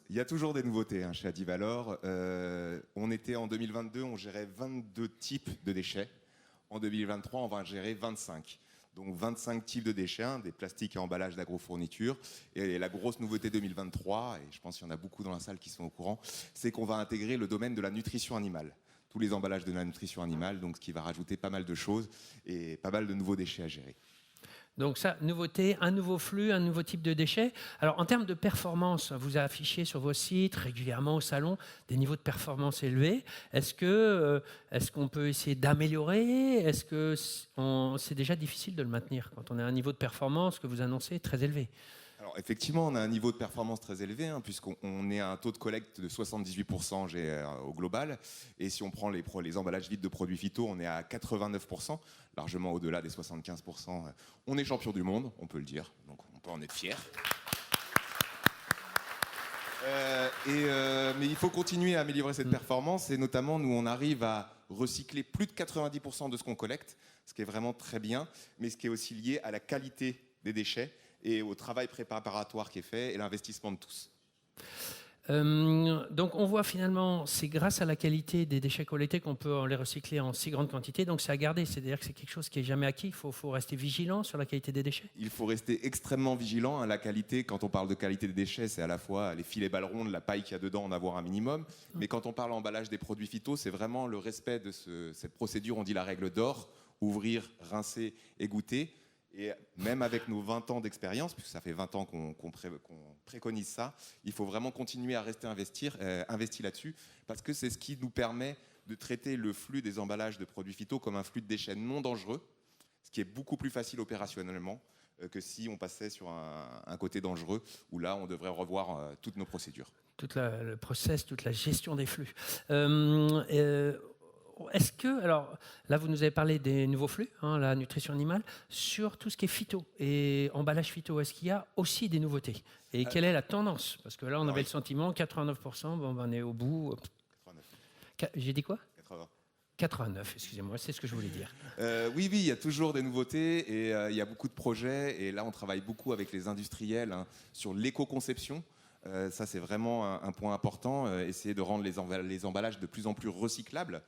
Il y a toujours des nouveautés chez Adivalor. On était en 2022, on gérait 22 types de déchets. En 2023, on va gérer 25. Donc 25 types de déchets, des plastiques et emballages d'agrofourniture. Et la grosse nouveauté 2023, et je pense qu'il y en a beaucoup dans la salle qui sont au courant, c'est qu'on va intégrer le domaine de la nutrition animale. Tous les emballages de la nutrition animale, donc ce qui va rajouter pas mal de choses et pas mal de nouveaux déchets à gérer. Donc ça, nouveauté, un nouveau flux, un nouveau type de déchets. Alors en termes de performance, vous affichez sur vos sites régulièrement au salon des niveaux de performance élevés. Est-ce qu'on peut essayer d'améliorer? Est-ce que c'est déjà difficile de le maintenir quand on a un niveau de performance que vous annoncez très élevé? Alors effectivement, on a un niveau de performance très élevé, puisqu'on est à un taux de collecte de 78% au global. Et si on prend les emballages vides de produits phyto, on est à 89%, largement au-delà des 75%. On est champion du monde, on peut le dire, donc on peut en être fier. Mais il faut continuer à améliorer cette performance, et notamment, nous, on arrive à recycler plus de 90% de ce qu'on collecte, ce qui est vraiment très bien, mais ce qui est aussi lié à la qualité des déchets et au travail préparatoire qui est fait et l'investissement de tous. Donc on voit finalement, c'est grâce à la qualité des déchets collectés qu'on peut les recycler en si grande quantité, donc c'est à garder, c'est-à-dire que c'est quelque chose qui n'est jamais acquis, il faut rester vigilant sur la qualité des déchets. Il faut rester extrêmement vigilant à la qualité. Quand on parle de qualité des déchets, c'est à la fois les filets balles rondes, la paille qu'il y a dedans, en avoir un minimum, mais quand on parle emballage des produits phyto, c'est vraiment le respect de cette procédure, on dit la règle d'or, ouvrir, rincer, égoutter. Et même avec nos 20 ans d'expérience, puisque ça fait 20 ans qu'on préconise ça, il faut vraiment continuer à rester investi là-dessus, parce que c'est ce qui nous permet de traiter le flux des emballages de produits phyto comme un flux de déchets non dangereux, ce qui est beaucoup plus facile opérationnellement que si on passait sur un côté dangereux, où là, on devrait revoir toutes nos procédures. Tout le process, toute la gestion des flux. Est-ce que, alors là vous nous avez parlé des nouveaux flux, la nutrition animale, sur tout ce qui est phyto et emballage phyto, est-ce qu'il y a aussi des nouveautés? Et quelle est la tendance? Parce que là on avait le sentiment, 89%, bon, on est au bout. 89. J'ai dit quoi? 80. 89, excusez-moi, c'est ce que je voulais dire. Oui, il y a toujours des nouveautés et il y a beaucoup de projets. Et là on travaille beaucoup avec les industriels sur l'éco-conception. Ça, c'est vraiment un point important, essayer de rendre les emballages de plus en plus recyclables.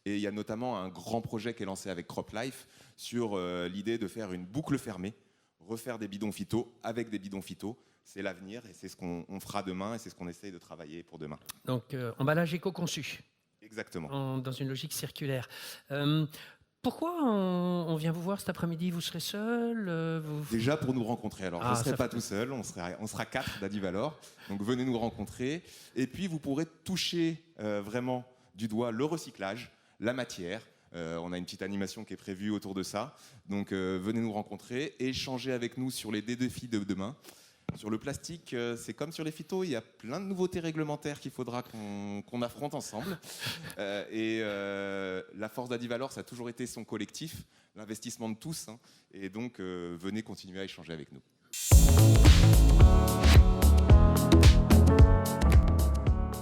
Et il y a notamment un grand projet qui est lancé avec CropLife sur l'idée de faire une boucle fermée, refaire des bidons phyto avec des bidons phyto. C'est l'avenir et c'est ce qu'on fera demain et c'est ce qu'on essaye de travailler pour demain. Donc, emballage éco-conçu. Exactement. Dans une logique circulaire. Pourquoi on vient vous voir cet après-midi? Vous serez seul Déjà pour nous rencontrer. Alors je ne serai pas tout seul, on sera 4 d'Adivalor. Donc venez nous rencontrer. Et puis vous pourrez toucher vraiment du doigt le recyclage, la matière. On a une petite animation qui est prévue autour de ça. Donc venez nous rencontrer et échanger avec nous sur les défis de demain. Sur le plastique, c'est comme sur les phytos, il y a plein de nouveautés réglementaires qu'il faudra qu'on affronte ensemble. La force d'Adivalor, ça a toujours été son collectif, l'investissement de tous. Et donc, venez continuer à échanger avec nous.